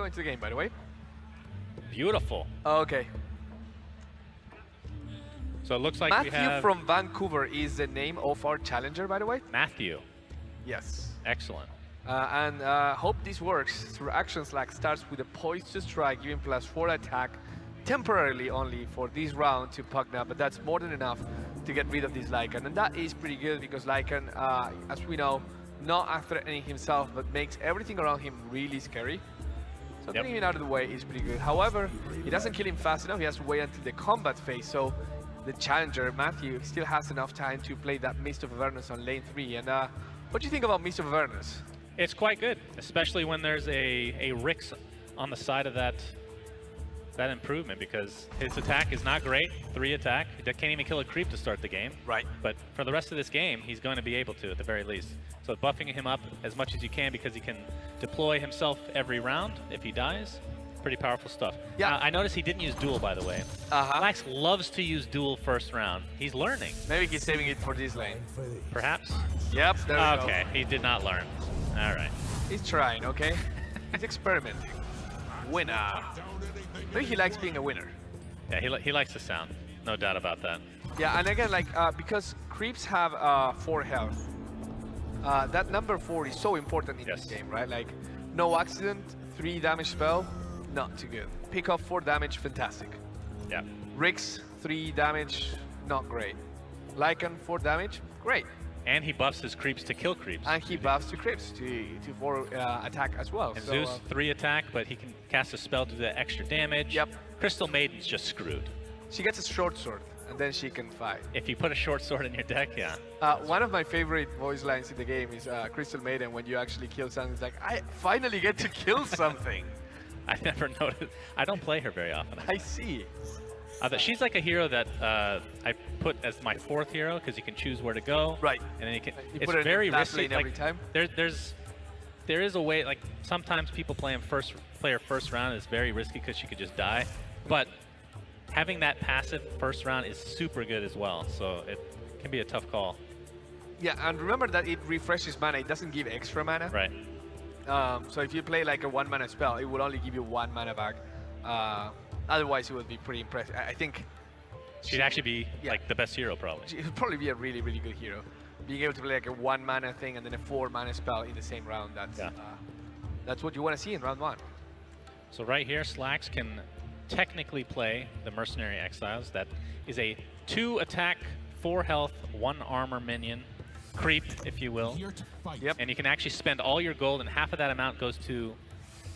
go into the game, by the way. Beautiful. Okay. So it looks like Matthew we have from Vancouver is the name of our challenger, by the way. Matthew. Yes. Excellent. And hope this works. SirActionSlacks starts with a poised to strike, giving +4 attack, temporarily only for this round to Pugna, but that's more than enough to get rid of this Lycan. And that is pretty good because Lycan, as we know, not threatening himself, but makes everything around him really scary. So getting him out of the way is pretty good. However, he doesn't kill him fast enough. He has to wait until the combat phase. So the challenger, Matthew, still has enough time to play that Mist of Avernus on lane 3. And what do you think about Mist of Avernus? It's quite good, especially when there's a Rix on the side of that improvement, because his attack is not great. 3 attack. He can't even kill a creep to start the game. Right. But for the rest of this game, he's going to be able to, at the very least. So buffing him up as much as you can, because he can deploy himself every round if he dies. Pretty powerful stuff. Yeah. I noticed he didn't use duel, by the way. Lax loves to use duel first round. He's learning. Maybe he's saving it for this lane. Perhaps? Yep, there we go. Okay, he did not learn. All right. He's trying, okay? He's experimenting. Winner. Maybe he likes being a winner. Yeah, he likes the sound. No doubt about that. Yeah, and again, like, because creeps have 4 health. That number 4 is so important in this game, right? Like, no accident, 3 damage spell, not too good. Pick up 4 damage, fantastic. Yeah. Rix, 3 damage, not great. Lycan, 4 damage, great. And he buffs his creeps to kill creeps. And he buffs to creeps to 4 attack as well. And so, Zeus 3 attack, but he can cast a spell to do that extra damage. Yep. Crystal Maiden's just screwed. She gets a short sword, and then she can fight. If you put a short sword in your deck, yeah. One of my favorite voice lines in the game is Crystal Maiden, when you actually kill something. It's like, I finally get to kill something. I never noticed. I don't play her very often. I see. She's like a hero that I put as my 4th hero, because you can choose where to go. Right. And then you can. You It's put it very in that risky. lane every time. There is a way. Like sometimes people play her first round is very risky because she could just die. But having that passive first round is super good as well. So it can be a tough call. Yeah, and remember that it refreshes mana. It doesn't give extra mana. Right. So if you play like a 1 mana spell, it will only give you 1 mana back. Otherwise, it would be pretty impressive. I think she'd actually be like the best hero, probably. She would probably be a really, really good hero. Being able to play like a 1 mana thing and then a 4 mana spell in the same round, that's what you want to see in round 1. So right here, Slacks can technically play the Mercenary Exiles. That is a 2 attack, 4 health, 1 armor minion. Creep, if you will. Yep. And you can actually spend all your gold, and half of that amount goes to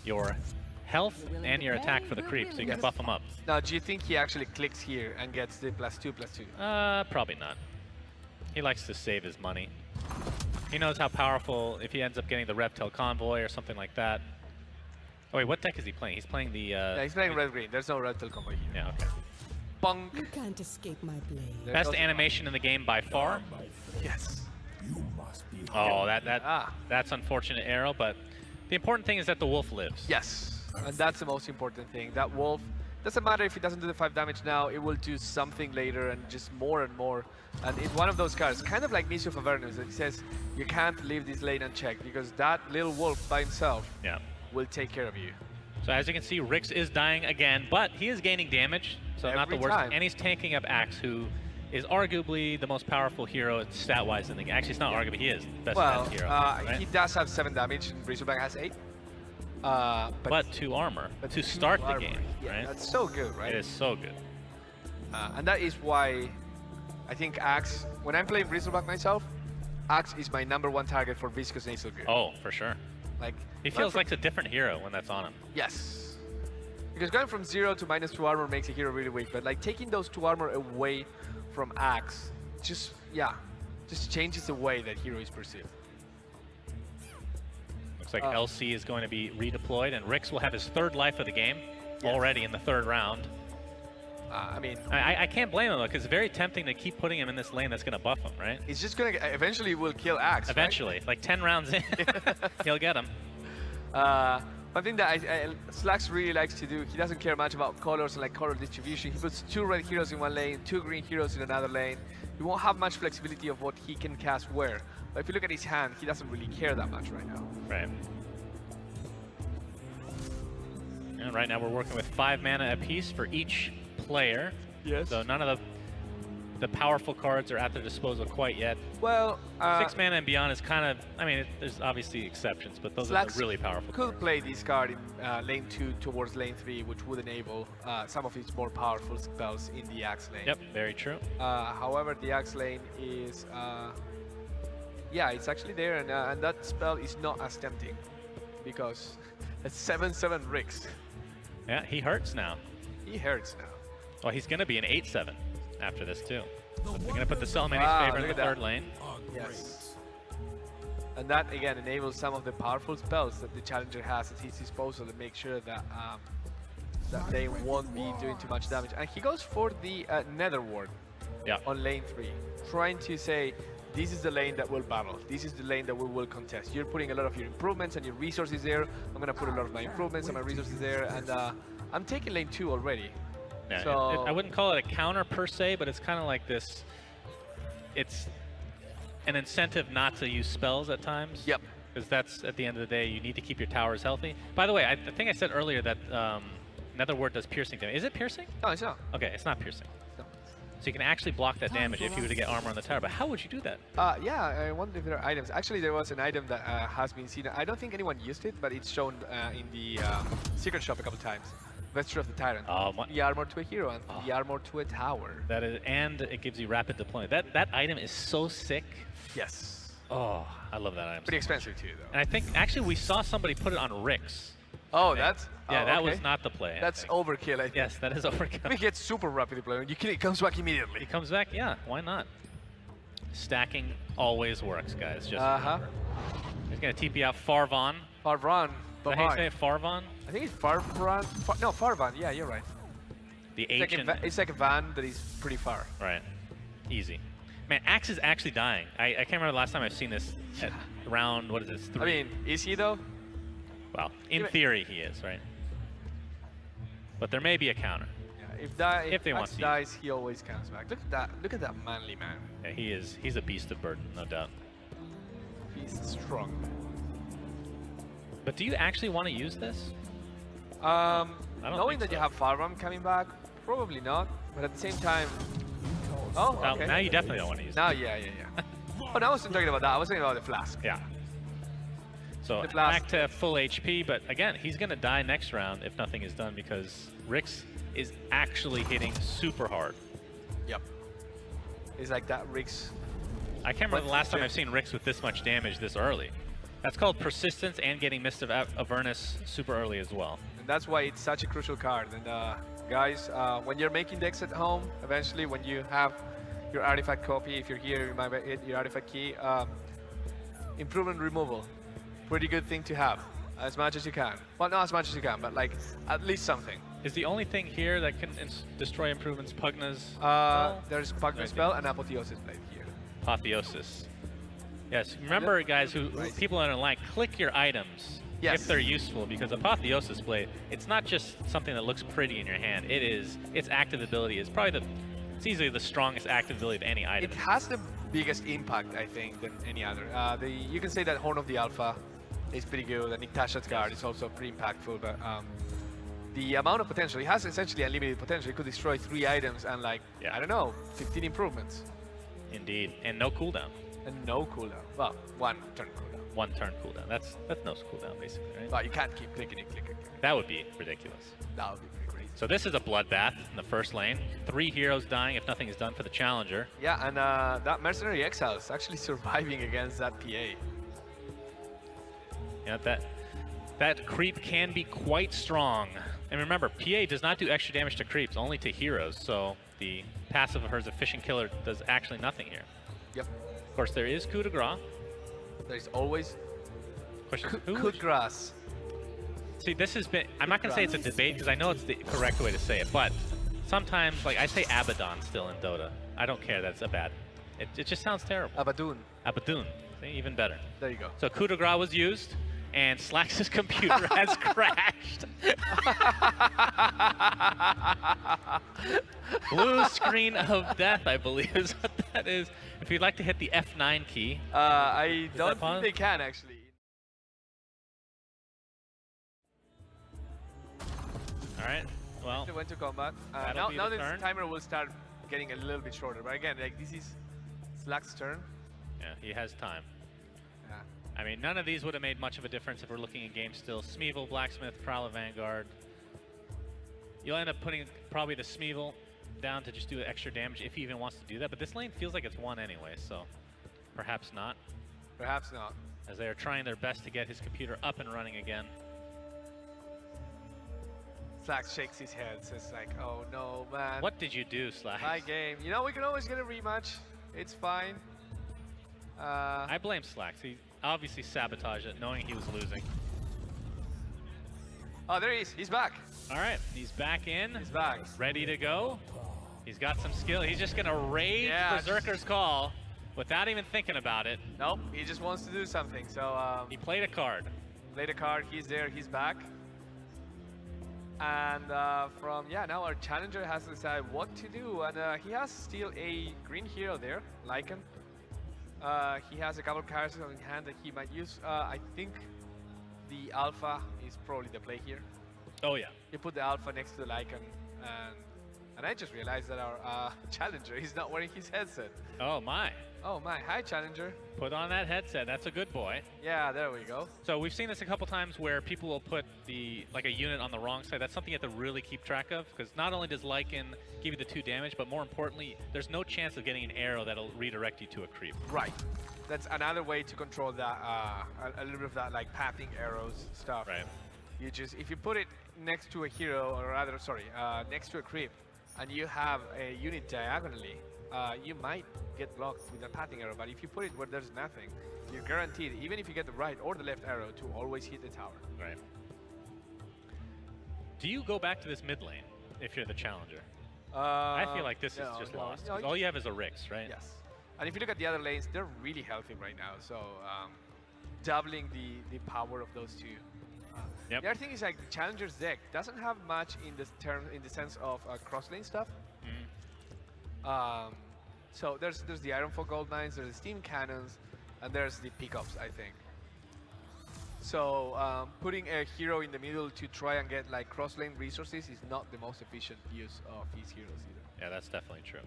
your health and your attack for the creep, so you can buff them up. Now, do you think he actually clicks here and gets the +2/+2? Probably not. He likes to save his money. He knows how powerful, if he ends up getting the Reptile Convoy or something like that. Oh wait, what deck is he playing? He's playing the... yeah, he's playing red-green. There's no Reptile Convoy here. Yeah, okay. Bonk. You can't escape my blade. Best animation in the game by far. Yes. Oh, that's unfortunate arrow, but the important thing is that the wolf lives. Yes, and that's the most important thing. That wolf, doesn't matter if it doesn't do the 5 damage now, it will do something later and just more and more. And it's one of those cards, kind of like Mist of Avernus, that says you can't leave this lane unchecked because that little wolf by himself will take care of you. So as you can see, Rix is dying again, but he is gaining damage, so not the worst. And he's tanking up Axe, who is arguably the most powerful hero stat-wise in the game. Actually, it's not arguably, he is the best hero. Right? He does have 7 damage, and Bristleback has 8. But 2 armor to start the game, right? That's so good, right? It is so good. And that is why I think Axe, when I'm playing Bristleback myself, Axe is my #1 target for Viscous Nasal Grip. Oh, for sure. Like, he feels like a different hero when that's on him. Yes. Because going from 0 to -2 armor makes a hero really weak, but like taking those 2 armor away from Axe, just changes the way that hero is perceived. Looks like LC is going to be redeployed, and Rix will have his 3rd life of the game already in the 3rd round. I mean, I can't blame him though, because it's very tempting to keep putting him in this lane that's going to buff him, right? He's just going to eventually will kill Axe. Eventually, right? like 10 rounds in, he'll get him. One thing that Slacks really likes to do, he doesn't care much about colors and like color distribution. He puts 2 red heroes in one lane, 2 green heroes in another lane. He won't have much flexibility of what he can cast where. But if you look at his hand, he doesn't really care that much right now. Right. And right now we're working with 5 mana apiece for each player. Yes. So none of the powerful cards are at their disposal quite yet. Well, 6 mana and beyond is kind of, I mean, there's obviously exceptions, but those are the really powerful could cards. play this card in lane 2 towards lane 3, which would enable some of its more powerful spells in the Axe lane. Yep, very true. However, the Axe lane is, yeah, it's actually there, and that spell is not as tempting because it's 7/7 Rix. Yeah, he hurts now. He hurts now. Well, he's going to be an 8/7 after this too. So they're going to put the Selmani's favor in the third lane. Yes. And that again enables some of the powerful spells that the challenger has at his disposal to make sure that that they won't be doing too much damage. And he goes for the Nether Ward on lane 3, trying to say, this is the lane that will battle. This is the lane that we will contest. You're putting a lot of your improvements and your resources there. I'm going to put a lot of my improvements and my resources there. And I'm taking lane 2 already. Yeah, so I wouldn't call it a counter per se, but it's kind of like this. It's an incentive not to use spells at times. Yep. Because that's, at the end of the day, you need to keep your towers healthy. By the way, I think I said earlier that Nether Ward does piercing damage. Is it piercing? No, it's not. Okay, it's not piercing. No. So you can actually block that damage if you were to get armor on the tower. But how would you do that? Yeah, I wonder if there are items. Actually, there was an item that has been seen. I don't think anyone used it, but it's shown in the secret shop a couple times. Vesture of the Tyrant. The armor to a hero and the armor to a tower. That is, and it gives you rapid deployment. That item is so sick. Yes. Oh, I love that item. Pretty expensive too, though. And I think actually we saw somebody put it on Rix. Oh, that's that okay. was not the play. That's overkill, I think. Yes, that is overkill. I mean, it gets super rapid deployment. You kill it, comes back immediately. He comes back, yeah. Why not? Stacking always works, guys. Just remember. He's gonna TP out Farvan. Farvan. Is that how you say it? Farvan? I think it's Farvan. No, Farvan. Yeah, you're right. The ancient. It's like a van that is pretty far. Right. Easy. Man, Axe is actually dying. I can't remember the last time I've seen this at around, what is this, 3? I mean, is he though? Well, in theory he is, right? But there may be a counter. Yeah, if they want Axe to dies, he always comes back. Look at that. Look at that manly man. Yeah, he's a beast of burden, no doubt. He's strong. But do you actually want to use this? Knowing that you have Farvan coming back, probably not. But at the same time, okay. Now you definitely don't want to use it. Now, yeah. Oh, no, I wasn't talking about that. I was talking about the flask. Yeah. So back to full HP, but again, he's going to die next round if nothing is done because Rix is actually hitting super hard. Yep. It's like that Rix. I can't remember the last time I've seen Rix with this much damage this early. That's called persistence and getting Mist of Avernus super early as well. And that's why it's such a crucial card. And guys, when you're making decks at home, eventually when you have your artifact copy, if you're here, you might hit your artifact key, improvement removal. Pretty good thing to have, as much as you can. Well, not as much as you can, but like at least something. Is the only thing here that can destroy improvements Pugna's? There's Pugna's spell and Apotheosis Blade here. Apotheosis. Yes, remember guys, people that are like, click your items if they're useful, because Apotheosis Blade, it's not just something that looks pretty in your hand. Its active ability is probably it's easily the strongest active ability of any item. It has the biggest impact, I think, than any other. You can say that Horn of the Alpha is pretty good, and Niktasha's Guard is also pretty impactful, but the amount of potential, it has essentially unlimited potential. It could destroy 3 items and like, I don't know, 15 improvements. Indeed, and no cooldown. And no cooldown. Well, 1 turn cooldown. 1 turn cooldown. That's no cooldown basically, right? Well, you can't keep clicking and clicking. That would be ridiculous. That would be pretty crazy. So this is a bloodbath in the first lane. 3 heroes dying if nothing is done for the challenger. Yeah, and that Mercenary Exile is actually surviving against that PA. Yeah, that creep can be quite strong. And remember, PA does not do extra damage to creeps, only to heroes. So the passive of hers, Efficient Killer, does actually nothing here. Yep. Of course, there is Coup de Gras. There's always Coup de Gras. See, this has been, I'm not going to say it's a debate because I know it's the correct way to say it, but sometimes, like, I say Abaddon still in Dota. I don't care, that's a bad. It just sounds terrible. Abaddon. Abaddon. See, even better. There you go. So Coup de Gras was used, and Slacks' computer has crashed. Blue screen of death, I believe, is what that is. If you'd like to hit the F9 key. I don't think they can, actually. All right. Well, They went to combat. that'll be Now the this turn. timer will start getting a little bit shorter. But again, like this is Slack's turn. yeah, he has time. Yeah. I mean, none of these would have made much of a difference if we're looking at game still. Smeevil, Blacksmith, Prowl of Vanguard. You'll end up putting probably the Smeevil down to just do extra damage if he even wants to do that. But this lane feels like it's won anyway, so perhaps not. Perhaps not. As they are trying their best to get his computer up and running again. Slack shakes his head, says like, oh no, man. What did you do, Slack? High game. You know, we can always get a rematch. It's fine. I blame Slacks. He obviously sabotaged it, knowing he was losing. Oh, there he is. He's back. All right, he's back in. He's back. Ready to go. He's got some skill. He's just going to raid Yeah, Berserker's Call without even thinking about it. Nope, he just wants to do something. So He played a card. played a card. He's there. He's back. And now our challenger has to decide what to do. And he has still a green hero there, Lycan. He has a couple of characters in hand that he might use. I think the Alpha is probably the play here. Oh, yeah. You put the Alpha next to the Lycan, and I just realized that our challenger is not wearing his headset. Oh, my. Oh my, hi challenger. Put on that headset. That's a good boy. Yeah, there we go. So we've seen this a couple times where people will put a unit on the wrong side. That's something you have to really keep track of, because not only does Lycan give you the 2 damage, but more importantly, there's no chance of getting an arrow that'll redirect you to a creep. Right. That's another way to control that, a little bit of that like pathing arrows stuff. Right. You just, if you put it next to a hero, or rather, sorry, next to a creep, and you have a unit diagonally, you might get blocked with a pathing arrow, but if you put it where there's nothing, you're guaranteed, even if you get the right or the left arrow, to always hit the tower. Right. Do you go back to this mid lane if you're the challenger? I feel like this is just lost. No, All you have is a Rix, right? Yes. And if you look at the other lanes, they're really healthy right now, so doubling the power of those two. Yep. The other thing is like the challenger's deck doesn't have much in the sense of cross lane stuff. So there's the Ironfall Gold Mines, there's the Steam Cannons, and there's the pickups, I think. So putting a hero in the middle to try and get like cross lane resources is not the most efficient use of his heroes either. Yeah, that's definitely true.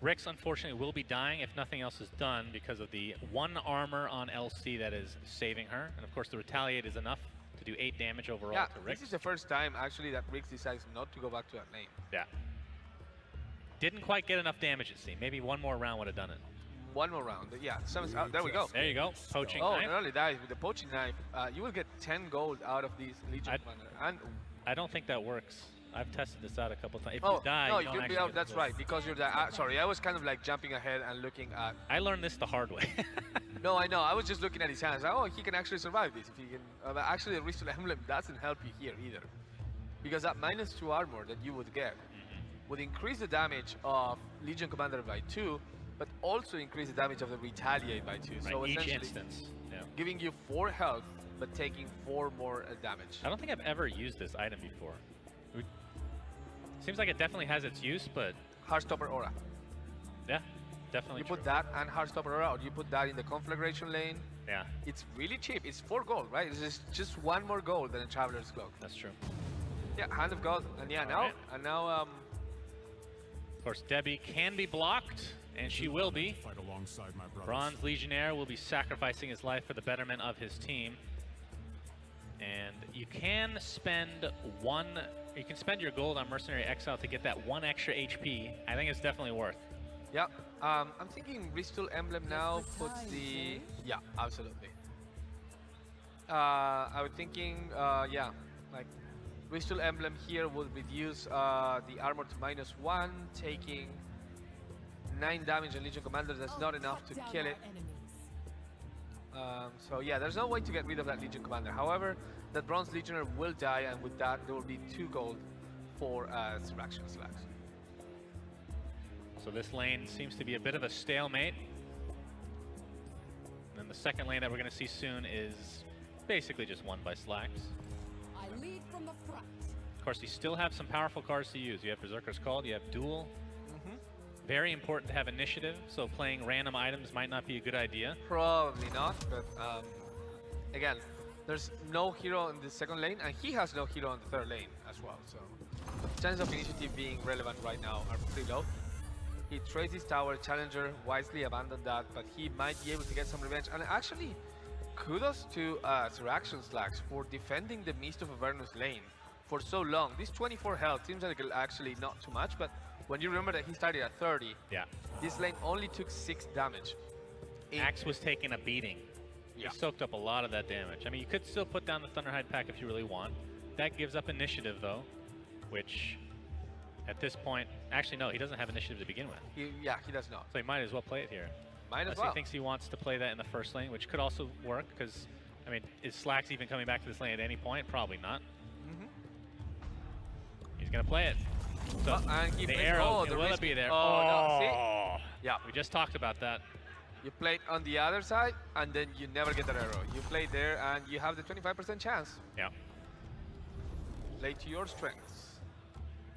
Rix, unfortunately, will be dying if nothing else is done because of the 1 armor on LC that is saving her. And of course, the Retaliate is enough to do 8 damage overall to Rix. This is the first time actually that Rix decides not to go back to that lane. Yeah. Didn't quite get enough damage, it seemed. Maybe 1 more round would have done it. 1 more round, yeah. There we go. There you go. Poaching Oh, knife. not only that, with the poaching knife, you will get 10 gold out of these Legion Commander. And I don't think that works. I've tested this out a couple times. If oh, you die, no, you don't actually get that's gold. right, because you're the. Sorry, I was kind of like jumping ahead and looking at. I learned this the hard way. No, I know. I was just looking at his hands. Like, oh, he can actually survive this. If he can. But actually, the Crystal Emblem doesn't help you here either, because that -2 armor that you would get would increase the damage of Legion Commander by 2, but also increase the damage of the Retaliate by 2. Right, so each essentially, instance. Yeah. giving you 4 health, but taking 4 more damage. I don't think I've ever used this item before. Seems like it definitely has its use, but Heartstopper Aura. yeah, definitely You true. put that and Heartstopper Aura, or you put that in the Conflagration lane. Yeah, It's really cheap. It's 4 gold, right? It's just 1 more gold than a Traveler's Cloak. that's true. Yeah, Hand of God. And yeah, now Of course, Debbie can be blocked, and she will be. Fight alongside my brothers. Bronze Legionnaire will be sacrificing his life for the betterment of his team. And you can spend your gold on Mercenary Exile to get that 1 extra HP. I think it's definitely worth. yeah. I'm thinking Crystal Emblem now puts the... Yeah, absolutely. I was thinking, yeah, like Crystal Emblem here would reduce the armor to -1, taking 9 damage on Legion Commander. That's not enough to kill it. So yeah, there's no way to get rid of that Legion Commander. However, that Bronze Legionnaire will die, and with that, there will be 2 gold for SirActionSlacks. So this lane seems to be a bit of a stalemate. And then the second lane that we're going to see soon is basically just won by Slacks. I lead from the front. Of course, you still have some powerful cards to use. You have Berserker's Call, you have Duel. Very important to have initiative, so playing random items might not be a good idea. Probably not, but again, there's no hero in the second lane, and he has no hero on the third lane. as well. So chances of initiative being relevant right now are pretty low. He trades his tower. Challenger wisely abandoned that, but he might be able to get some revenge. And actually, kudos to SirActionSlacks for defending the Mist of Avernus lane for so long. This 24 health seems like actually not too much, but when you remember that he started at 30, yeah, this lane only took 6 damage. Axe was taking a beating. Yeah. He soaked up a lot of that damage. I mean, you could still put down the Thunderhide pack if you really want. That gives up initiative, though, which at this point, actually, no, he doesn't have initiative to begin with. Yeah, he does not. So he might as well play it here. Might as Unless well. he thinks he wants to play that in the first lane, which could also work, because, I mean, is Slacks even coming back to this lane at any point? Probably not. He's going to play it. So and he the arrow, the will risk. it be there? Oh, no, see? Yeah. We just talked about that. You play on the other side, and then you never get that arrow. You play there, and you have the 25% chance. Yeah. Play to your strengths.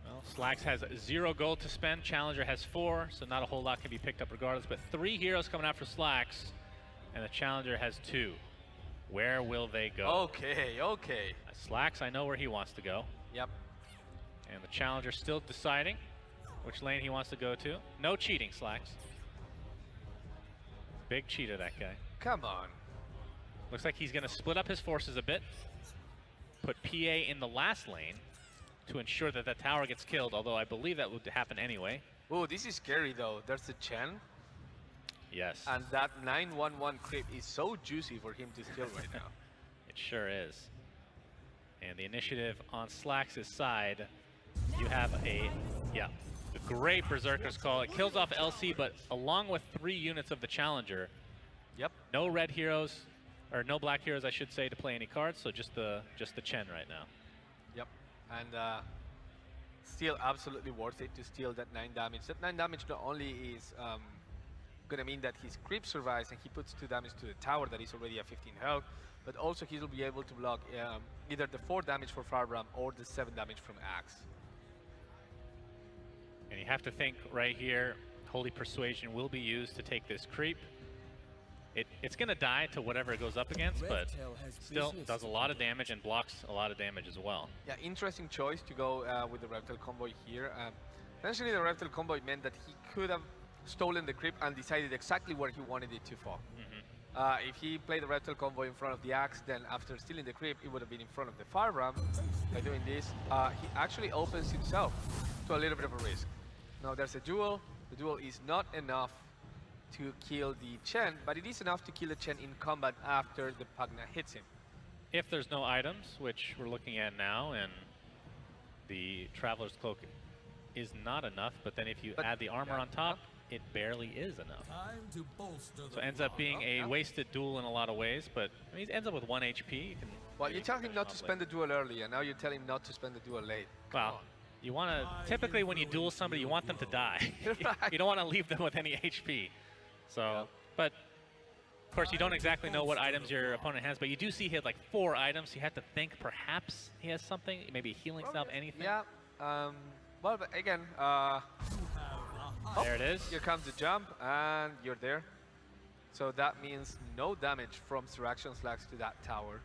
Well, Slacks has 0 gold to spend. Challenger has 4, so not a whole lot can be picked up regardless. But 3 heroes coming out for Slacks, and the Challenger has 2. Where will they go? Okay, okay. Slacks, I know where he wants to go. Yep. And the Challenger still deciding which lane he wants to go to. No cheating, Slacks. Big cheater, that guy. Come on. Looks like he's going to split up his forces a bit. Put PA in the last lane to ensure that that tower gets killed, although I believe that would happen anyway. Oh, this is scary, though. There's a Chen, Yes. and that 911 creep is so juicy for him to steal right now. It sure is. And the initiative on Slacks' side, you have a great Berserker's Call. It kills off LC, but along with 3 units of the Challenger. Yep. No red heroes, or no black heroes, I should say, to play any cards. So just the Chen right now. Yep. And still absolutely worth it to steal that 9 damage. That 9 damage not only is gonna mean that his creep survives and he puts 2 damage to the tower that is already at 15 health, but also he'll be able to block either the 4 damage for Firebrand or the 7 damage from Axe. And you have to think right here, Holy Persuasion will be used to take this creep. It's going to die to whatever it goes up against, but still does a lot of damage and blocks a lot of damage as well. Yeah, interesting choice to go with the Reptile Convoy here. Essentially, the Reptile Convoy meant that he could have stolen the creep and decided exactly where he wanted it to fall. If he played the Reptile Convoy in front of the Axe, then after stealing the creep, it would have been in front of the Firebrand. By doing this, he actually opens himself to a little bit of a risk. Now there's a duel. The duel is not enough to kill the Chen, but it is enough to kill the Chen in combat after the Pugna hits him. If there's no items, which we're looking at now, and the Traveler's Cloak is not enough, but then if you add the armor on top, it barely is enough. So it ends up being a wasted duel in a lot of ways, but I mean, he ends up with 1 HP. Well, you tell him not to spend the duel early, and now you tell him not to spend the duel late. Wow. You want to, typically when you duel somebody, you want them to die. You don't want to leave them with any HP. So, but of course you don't exactly know what items your opponent has, but you do see he had like 4 items. You have to think perhaps he has something, maybe a healing salve, anything. Yeah, well, but again, there it is. Here comes the jump, and you're there. So that means no damage from SirActionSlacks to that tower,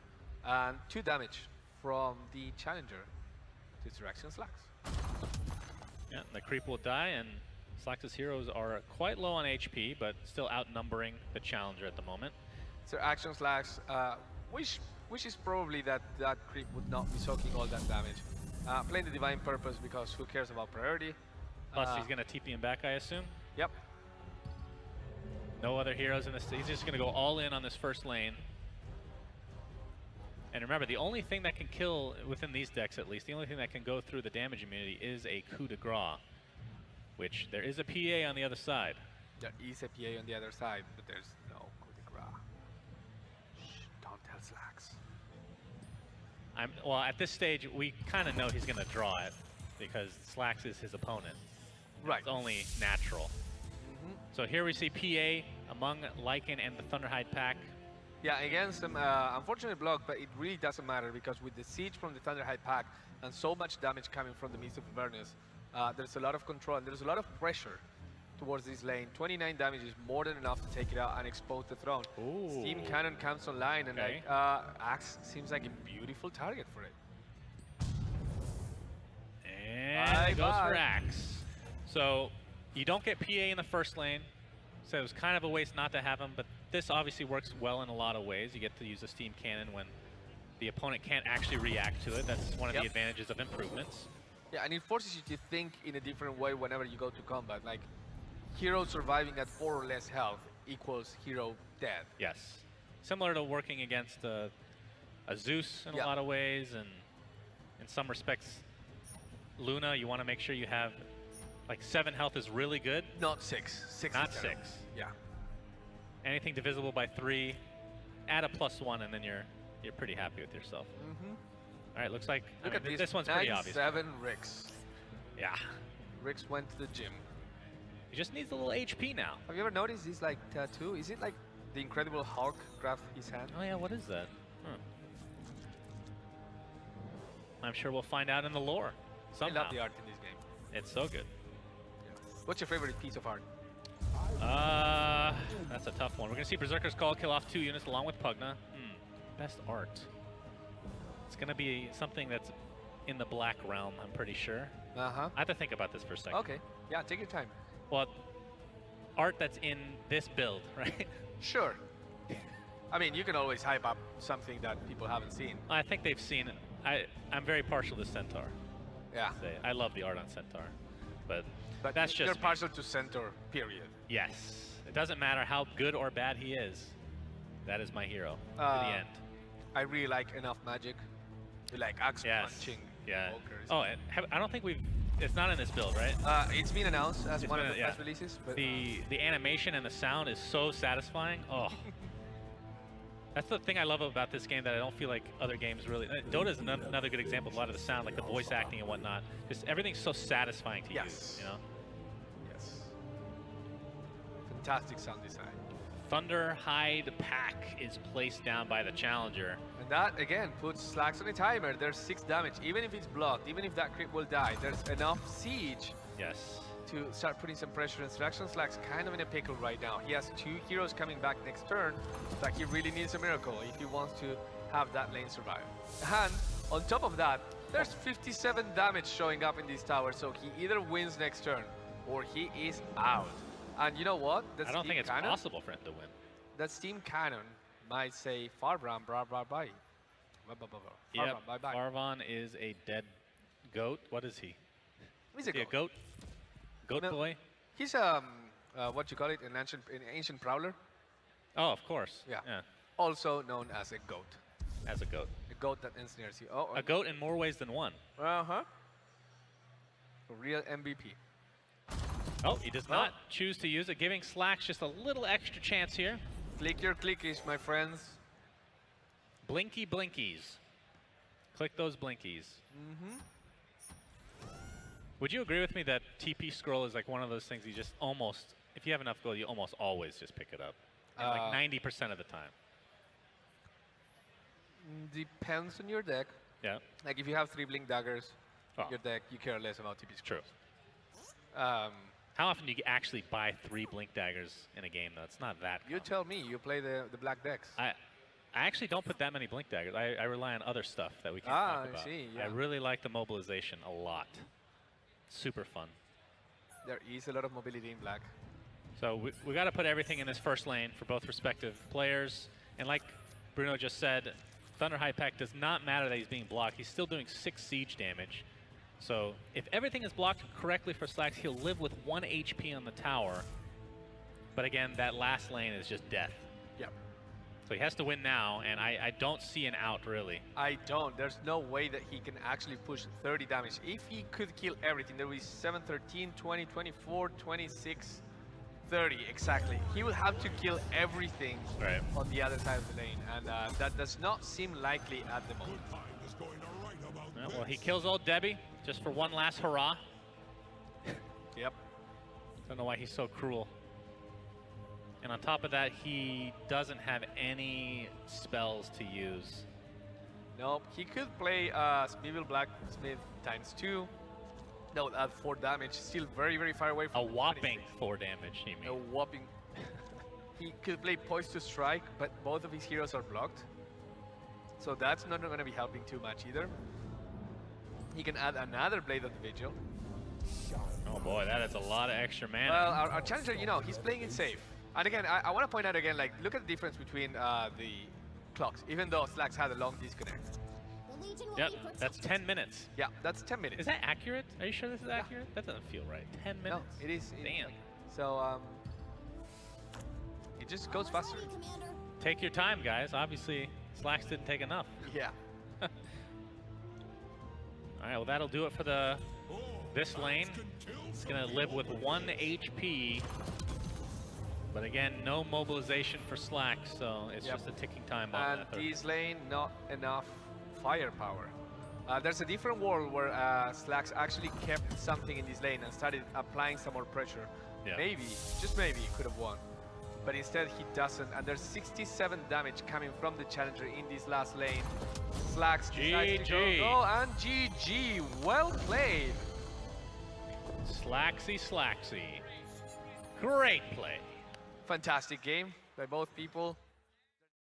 and 2 damage from the Challenger to SirActionSlacks. Yeah, the creep will die, and Slacks' heroes are quite low on HP, but still outnumbering the Challenger at the moment. SirActionSlacks wishes probably that that creep would not be soaking all that damage. Playing the Divine Purpose because who cares about priority? Plus, he's going to TP him back, I assume? Yep. No other heroes in this. He's just going to go all in on this first lane. And remember, the only thing that can kill, within these decks at least, the only thing that can go through the damage immunity is a Coup de Gras, which there is a PA on the other side. There is a PA on the other side, but there's no Coup de Gras. Shh, don't tell Slacks. Well, at this stage, we kind of know he's going to draw it because Slacks is his opponent. Right. It's only natural. So here we see PA among Lycan and the Thunderhide pack. Yeah, again, some unfortunate block, but it really doesn't matter because with the siege from the Thunderhide pack and so much damage coming from the Mist of Avernus, there's a lot of control and there's a lot of pressure towards this lane. 29 damage is more than enough to take it out and expose the throne. Ooh. Steam Cannon comes online and Axe seems like a beautiful target for it. And it goes for Axe. So you don't get PA in the first lane, so it was kind of a waste not to have him, but this obviously works well in a lot of ways. You get to use a steam cannon when the opponent can't actually react to it. That's one of the advantages of improvements. Yeah, and it forces you to think in a different way whenever you go to combat. Like, hero surviving at 4 or less health equals hero dead. Yes. Similar to working against a Zeus in a lot of ways, and in some respects, Luna, you want to make sure you have, like, 7 health is really good. Not 6. 6 Not is 6. Yeah. Anything divisible by 3, add a +1, and then you're pretty happy with yourself. All right, looks like Look at this one's pretty obvious. 9-7 Rix. Yeah. Rix went to the gym. He just needs a little HP now. Have you ever noticed this like tattoo? Is it like the Incredible Hulk graphed his hand? Oh yeah, what is that? I'm sure we'll find out in the lore somehow. I love the art in this game. It's so good. Yeah. What's your favorite piece of art? That's a tough one. We're gonna see Berserker's Call kill off 2 units along with Pugna. Best art. It's gonna be something that's in the black realm, I'm pretty sure. I have to think about this for a second. Okay. Yeah, take your time. Well, art that's in this build, right? Sure. I mean, you can always hype up something that people haven't seen. I think they've seen it. I'm very partial to Centaur. Yeah. I love the art on Centaur, but But that's just you're me. partial to Centaur, period. Yes. It doesn't matter how good or bad he is. That is my hero to the end. I really like Enough Magic. You like axe punching. Walkers. Oh, I don't think we've. It's not in this build, right? It's been announced as one of the press yeah. releases. But The animation and the sound is so satisfying. Oh. That's the thing I love about this game that I don't feel like other games really. Dota is another good example of a lot of the sound, like the voice acting and whatnot. Just everything's so satisfying to use, you know? Yes. Fantastic sound design. Thunderhide Pack is placed down by the challenger. And that, again, puts Slacks on a timer. There's 6 damage. Even if it's blocked, even if that crit will die, there's enough siege to start putting some pressure. And SirActionSlacks kind of in a pickle right now. He has 2 heroes coming back next turn. Like, he really needs a miracle if he wants to have that lane survive. And on top of that, there's 57 damage showing up in this tower. So he either wins next turn or he is out. And you know what? I don't think it's possible for him to win. That steam cannon might say Farvan, bye bye. Yep, bye bye. Farvan is a dead goat. What is he? He's a goat. Goat? Goat boy? He's what you call it, an ancient prowler. Oh, of course. Yeah. Also known as a goat. As a goat. A goat that ensnares you. A goat in more ways than one. A real MVP. Oh, he does not choose to use it, giving Slacks just a little extra chance here. Click your clickies, my friends. Blinky blinkies. Click those blinkies. Would you agree with me that TP scroll is like one of those things you just almost, if you have enough gold, you almost always just pick it up? And like 90% of the time. Depends on your deck. Yeah. Like if you have 3 blink daggers in your deck, you care less about TP scrolls. True. How often do you actually buy 3 blink daggers in a game though? It's not that common. You tell me, you play the black decks. I actually don't put that many blink daggers. I rely on other stuff that we can talk about. I see, yeah. I really like the mobilization a lot. Super fun. There is a lot of mobility in black. So we got to put everything in this first lane for both respective players. And like Bruno just said, Thunderhide Pack does not matter that he's being blocked. He's still doing 6 siege damage. So if everything is blocked correctly for Slacks, he'll live with 1 HP on the tower. But again, that last lane is just death. Yep. So he has to win now, and I don't see an out, really. I don't. There's no way that he can actually push 30 damage. If he could kill everything, there would be 7, 13, 20, 24, 26, 30, exactly. He will have to kill everything on the other side of the lane, and that does not seem likely at the moment. Well, he kills old Debbie just for one last hurrah. Yep. Don't know why he's so cruel. And on top of that, he doesn't have any spells to use. Nope. He could play Evil Blacksmith ×2. That would add 4 damage. Still very, very far away from a whopping 4 damage, you mean? A whopping. He could play Poised to Strike, but both of his heroes are blocked. So that's not going to be helping too much either. He can add another Blade of the Vigil. Oh boy, that is a lot of extra mana. Well, our challenger, you know, he's playing it safe. And again, I want to point out again, like, look at the difference between the clocks, even though Slacks had a long disconnect. The Legion will Yep, be protected. that's 10 minutes. Yeah, that's 10 minutes. Is that accurate? Are you sure this is accurate? That doesn't feel right. 10 No, minutes? it is. Damn. So, it just goes faster. Ready, Commander. Take your time, guys. Obviously, Slacks didn't take enough. Yeah. All right, well, that'll do it for this lane. It's going to live with 1 HP. But again, no mobilization for Slacks, so it's just a ticking time bomb. And this lane, not enough firepower. There's a different world where Slacks actually kept something in this lane and started applying some more pressure. Yeah. Maybe, just maybe, he could have won. But instead he doesn't, and there's 67 damage coming from the challenger in this last lane. Slacks decides to go, and GG, well played. Slacksy. Great play. Fantastic game by both people.